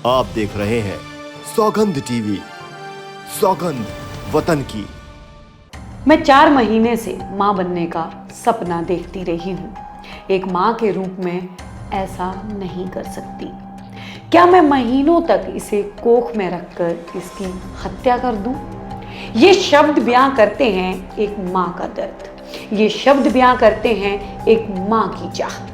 आप देख रहे हैं सौगंध टीवी, सौगंध वतन की। मैं 4 महीने से माँ बनने का सपना देखती रही हूँ। एक माँ के रूप में ऐसा नहीं कर सकती। क्या मैं महीनों तक इसे कोख में रखकर इसकी हत्या कर दूं? ये शब्द बयां करते हैं एक माँ का दर्द। ये शब्द बयां करते हैं एक माँ की चाह।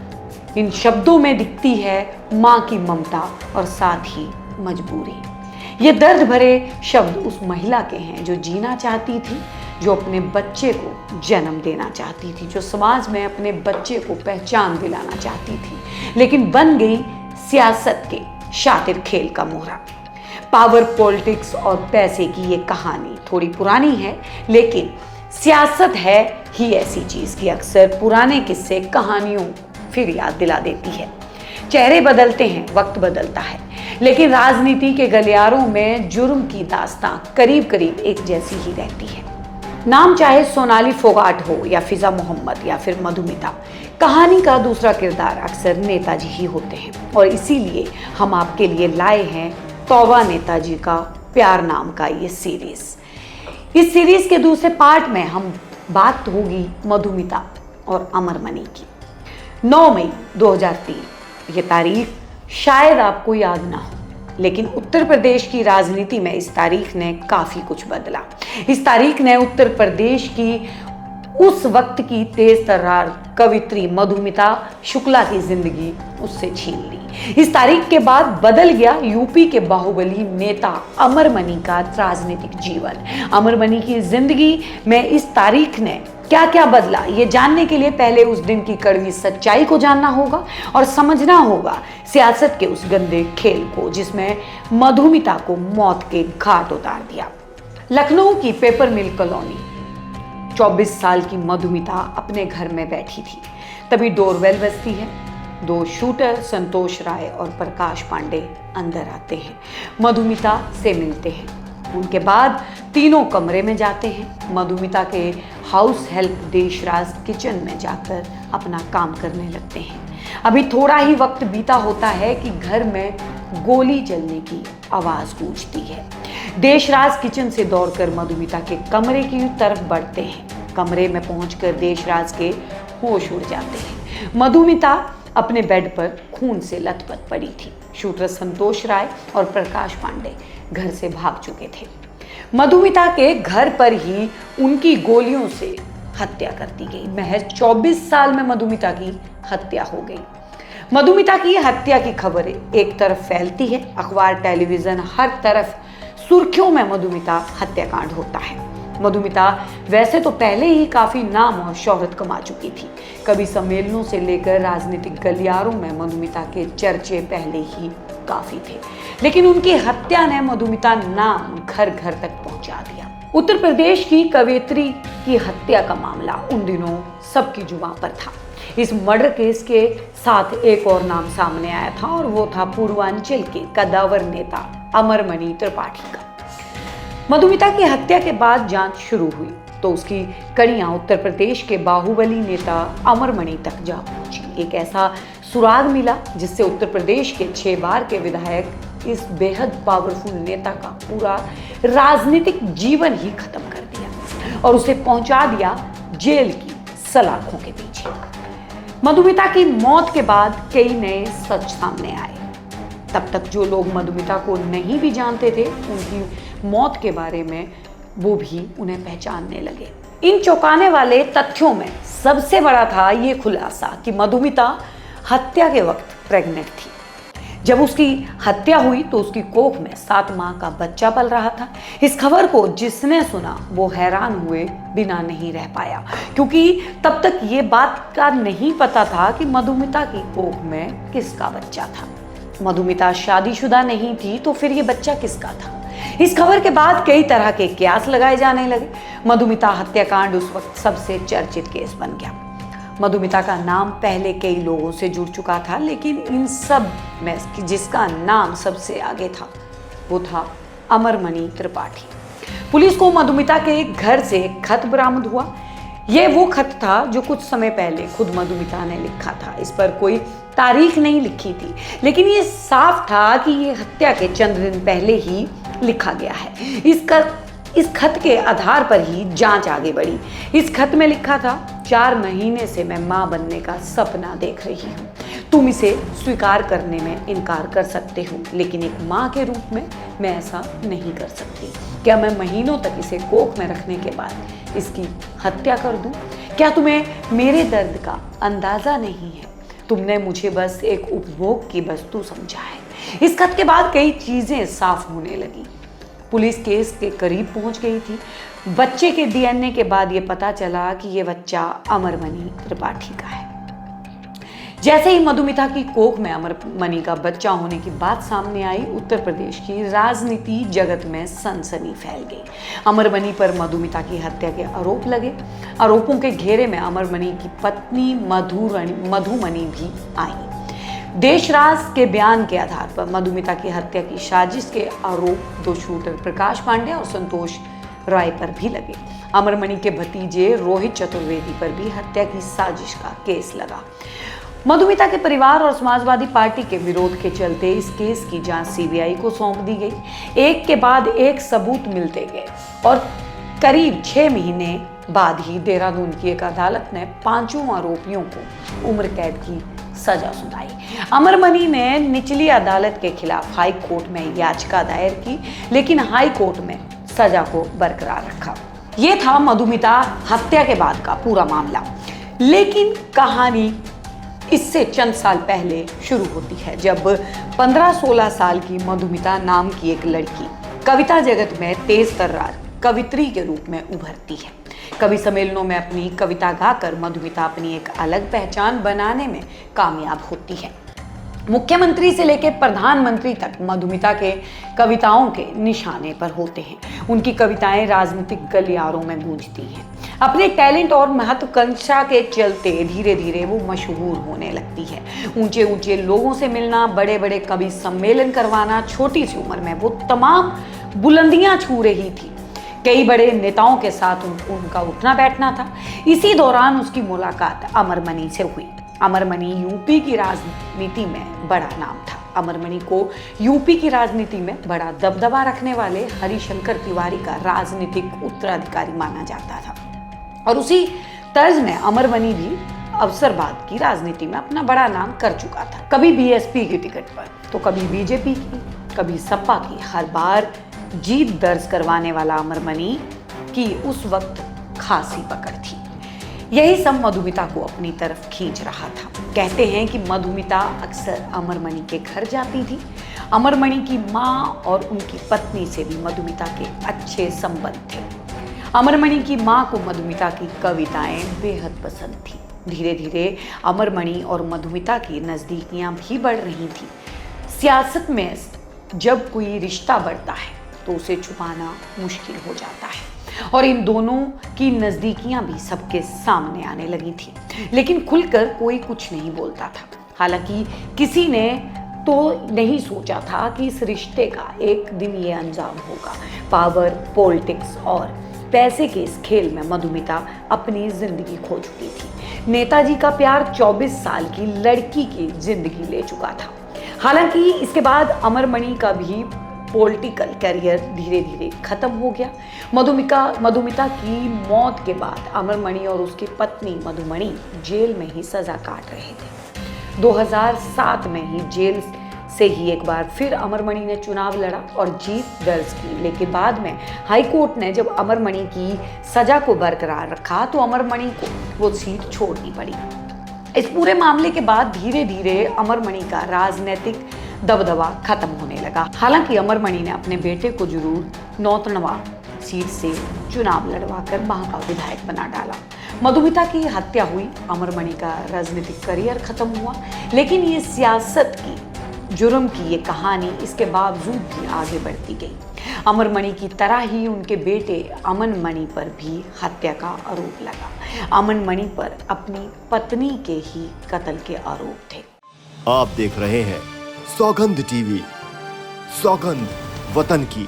इन शब्दों में दिखती है माँ की ममता और साथ ही मजबूरी। ये दर्द भरे शब्द उस महिला के हैं जो जीना चाहती थी, जो अपने बच्चे को जन्म देना चाहती थी, जो समाज में अपने बच्चे को पहचान दिलाना चाहती थी, लेकिन बन गई सियासत के शातिर खेल का मोहरा। पावर, पॉलिटिक्स और पैसे की ये कहानी थोड़ी पुरानी है, लेकिन सियासत है ही ऐसी चीज कि अक्सर पुराने किस्से कहानियों फिर याद दिला देती है। चेहरे बदलते हैं, वक्त बदलता है, लेकिन राजनीति के गलियारों में जुर्म की दास्तां करीब करीब एक जैसी ही रहती है। नाम चाहे सोनाली फोगाट हो या फिजा मोहम्मद या फिर मधुमिता, कहानी का दूसरा किरदार अक्सर नेताजी ही होते हैं। और इसीलिए हम आपके लिए लाए हैं तौबा नेताजी का प्यार नाम का ये सीरीज। इस सीरीज के दूसरे पार्ट में हम बात होगी मधुमिता और अमरमणि की। 9 मई 2003 ये तारीख शायद आपको याद ना हो, लेकिन उत्तर प्रदेश की राजनीति में इस तारीख ने काफी कुछ बदला। इस तारीख ने उत्तर प्रदेश की उस वक्त की तेज तर्रार कवित्री मधुमिता शुक्ला की जिंदगी उससे छीन ली। इस तारीख के बाद बदल गया यूपी के बाहुबली नेता अमरमणि का राजनीतिक जीवन। अमरमणि की जिंदगी में इस तारीख ने क्या क्या बदला, ये जानने के लिए पहले उस दिन की कड़वी सच्चाई को जानना होगा और समझना होगा सियासत के उस गंदे खेल को जिसमें मधुमिता को मौत के घाट उतार दिया। लखनऊ की पेपर मिल कॉलोनी, 24 साल की मधुमिता अपने घर में बैठी थी। तभी डोरबेल बजती है। 2 शूटर संतोष राय और प्रकाश पांडे अंदर आते हैं, मधुमिता से मिलते हैं। उनके बाद तीनों कमरे में जाते हैं। मधुमिता के हाउस हेल्प देशराज किचन में जाकर अपना काम करने लगते हैं। अभी थोड़ा ही वक्त बीता होता है कि घर में गोली चलने की आवाज गूंजती है। देशराज किचन से दौड़कर मधुमिता के कमरे की तरफ बढ़ते हैं। कमरे में पहुंचकर देशराज के होश उड़ जाते हैं। मधुमिता अपने बेड पर खून से लथपथ पड़ी थी। शूटर संतोष राय और प्रकाश पांडे घर से भाग चुके थे। मधुमिता के घर पर ही उनकी गोलियों से हत्या कर दी गई। महज 24 साल में मधुमिता की हत्या हो गई। मधुमिता की हत्या की खबरें एक तरफ फैलती है, अखबार, टेलीविजन, हर तरफ सुर्खियों में मधुमिता हत्याकांड होता है। मधुमिता वैसे तो पहले ही काफी नाम और शोहरत कमा चुकी थी। कभी सम्मेलनों से लेकर राजनीतिक गलियारों में मधुमिता के चर्चे पहले ही काफी थे, लेकिन उनकी हत्या ने मधुमिता नाम घर घर तक पहुंचा दिया। उत्तर प्रदेश की कवयित्री की हत्या का मामला उन दिनों सबकी जुबान पर था। इस मर्डर केस के साथ एक और नाम सामने आया था और वो था पूर्वांचल के कद्दावर नेता अमरमणि त्रिपाठी का। मधुमिता की हत्या के बाद जांच शुरू हुई तो उसकी कड़ियां उत्तर प्रदेश के बाहुबली नेता अमरमणि तक जा पहुंची। एक ऐसा सुराग मिला जिससे उत्तर प्रदेश के 6 बार के विधायक इस बेहद पावरफुल नेता का पूरा राजनीतिक जीवन ही खत्म कर दिया और उसे पहुंचा दिया जेल की सलाखों के पीछे। मधुमिता की मौत के बाद कई नए सच सामने आए। तब तक जो लोग मधुमिता को नहीं भी जानते थे, उनकी मौत के बारे में वो भी उन्हें पहचानने लगे। इन चौंकाने वाले तथ्यों में सबसे बड़ा था ये खुलासा कि मधुमिता हत्या के वक्त प्रेग्नेंट थी। जब उसकी हत्या हुई तो उसकी कोख में 7 माह का बच्चा पल रहा था। इस खबर को जिसने सुना वो हैरान हुए बिना नहीं रह पाया, क्योंकि तब तक ये बात का नहीं पता था कि मधुमिता की कोख में किसका बच्चा था। मधुमिता शादीशुदा नहीं थी तो फिर ये बच्चा किसका था? इस खबर के बाद कई तरह के कयास लगाए जाने लगे। मधुमिता हत्याकांड उस वक्त सबसे चर्चित केस बन गया। मधुमिता का नाम पहले कई लोगों से जुड़ चुका था, लेकिन इन सब में जिसका नाम सबसे आगे था वो था अमरमणि त्रिपाठी। पुलिस को मधुमिता के घर से खत बरामद हुआ। ये वो खत था जो कुछ समय पहले खुद मधुमिता ने लिखा था। इस पर कोई तारीख नहीं लिखी थी, लेकिन ये साफ था कि ये हत्या के चंद दिन पहले ही लिखा गया है। इस खत के आधार पर ही जांच आगे बढ़ी। इस खत में लिखा था, 4 महीने से मैं मां बनने का सपना देख रही हूँ। तुम इसे स्वीकार करने में इनकार कर सकते हो, लेकिन एक मां के रूप में मैं ऐसा नहीं कर सकती। क्या मैं महीनों तक इसे कोख में रखने के बाद इसकी हत्या कर दूं? क्या तुम्हें मेरे दर्द का अंदाजा नहीं है? तुमने मुझे बस एक उपभोग की वस्तु समझा है। इस खत के बाद कई चीजें साफ होने लगी। पुलिस केस के करीब पहुंच गई थी। बच्चे के डीएनए के बाद ये पता चला कि ये बच्चा अमरमणि त्रिपाठी का है। जैसे ही मधुमिता की कोख में अमरमणि का बच्चा होने की बात सामने आई, उत्तर प्रदेश की राजनीति जगत में सनसनी फैल गई। अमरमणि पर मधुमिता की हत्या के आरोप लगे। आरोपों के घेरे में अमरमणि की पत्नी मधुमणि भी आई। देशराज के बयान के आधार पर मधुमिता की हत्या की साजिश के आरोप 2 शूटर प्रकाश पांडे और संतोष राय पर भी लगे। अमरमणि के भतीजे रोहित चतुर्वेदी पर भी हत्या की साजिश का केस लगा। मधुमिता के परिवार और समाजवादी पार्टी के विरोध के चलते इस केस की जांच सीबीआई को सौंप दी गई। एक के बाद एक सबूत मिलते गए और करीब 6 महीने बाद ही देहरादून की एक अदालत ने 5 आरोपियों को उम्र कैद की सजा सुनाई। अमरमणि ने निचली अदालत के खिलाफ हाई कोर्ट में याचिका दायर की, लेकिन हाई कोर्ट में सजा को बरकरार रखा। यह था मधुमिता हत्या के बाद का पूरा मामला। लेकिन कहानी इससे चंद साल पहले शुरू होती है, जब 15-16 साल की मधुमिता नाम की एक लड़की कविता जगत में तेज तर्रार कवित्री के रूप में उभरती है। कवि सम्मेलनों में अपनी कविता गाकर मधुमिता अपनी एक अलग पहचान बनाने में कामयाब होती है। मुख्यमंत्री से लेकर प्रधानमंत्री तक मधुमिता के कविताओं के निशाने पर होते हैं। उनकी कविताएं राजनीतिक गलियारों में गूंजती हैं। अपने टैलेंट और महत्वाकांक्षा के चलते धीरे धीरे वो मशहूर होने लगती है। ऊंचे ऊंचे लोगों से मिलना, बड़े बड़े कवि सम्मेलन करवाना, छोटी सी उम्र में वो तमाम बुलंदियां छू रही थी। कई बड़े नेताओं के साथ उनका उठना बैठना था। इसी दौरान उसकी मुलाकात अमरमणि से हुई। अमरमणि यूपी की राजनीति में बड़ा नाम था। अमरमणि को यूपी की राजनीति में बड़ा दबदबा रखने वाले हरिशंकर तिवारी का राजनीतिक उत्तराधिकारी माना जाता था और उसी तर्ज में अमरमणि भी अवसरवाद की राजनीति में अपना बड़ा नाम कर चुका था। कभी बीएसपी की टिकट पर तो कभी बीजेपी की, कभी सपा की। हर बार जीत दर्ज करवाने वाला अमरमणि की उस वक्त खासी पकड़ थी। यही सब मधुमिता को अपनी तरफ खींच रहा था। कहते हैं कि मधुमिता अक्सर अमरमणि के घर जाती थी। अमरमणि की मां और उनकी पत्नी से भी मधुमिता के अच्छे संबंध थे। अमरमणि की मां को मधुमिता की कविताएं बेहद पसंद थी। धीरे धीरे अमरमणि और मधुमिता की नजदीकियां भी बढ़ रही थी। सियासत में जब कोई रिश्ता बढ़ता है तो उसे छुपाना मुश्किल हो जाता है और इन दोनों की नजदीकियां भी सबके सामने आने लगी थी, लेकिन खुलकर कोई कुछ नहीं बोलता था। हालांकि किसी ने तो नहीं सोचा था कि इस रिश्ते का एक दिन ये अंजाम होगा। पावर, पॉलिटिक्स और पैसे के इस खेल में मधुमिता अपनी जिंदगी खो चुकी थी। नेताजी का प्यार 24 साल की लड़की की जिंदगी ले चुका था। हालांकि इसके बाद अमरमणि का भी पॉलिटिकल करियर धीरे धीरे खत्म हो गया। मधुमिता की मौत के बाद अमरमणि और उसकी पत्नी मधुमणि जेल में ही सजा काट रहे थे। 2007 में ही जेल से ही एक बार फिर अमरमणि ने चुनाव लड़ा और जीत दर्ज की, लेकिन बाद में हाई कोर्ट ने जब अमरमणि की सजा को बरकरार रखा तो अमरमणि को वो सीट छोड़नी पड़ी। इस पूरे मामले के बाद धीरे धीरे अमरमणि का राजनीतिक दबदबा खत्म होने लगा। हालांकि अमरमणि ने अपने बेटे को जरूर नौतनवा सीट से चुनाव लड़वाकर वहां का विधायक बना डाला। मधुमिता की हत्या हुई, अमरमणि का राजनीतिक करियर खत्म हुआ, लेकिन ये सियासत की जुर्म की ये कहानी इसके बावजूद भी आगे बढ़ती गई। अमरमणि की तरह ही उनके बेटे अमनमणि पर भी हत्या का आरोप लगा। अमनमणि पर अपनी पत्नी के ही कत्ल के आरोप थे। आप देख रहे हैं सौगंध टीवी, सौगंध वतन की।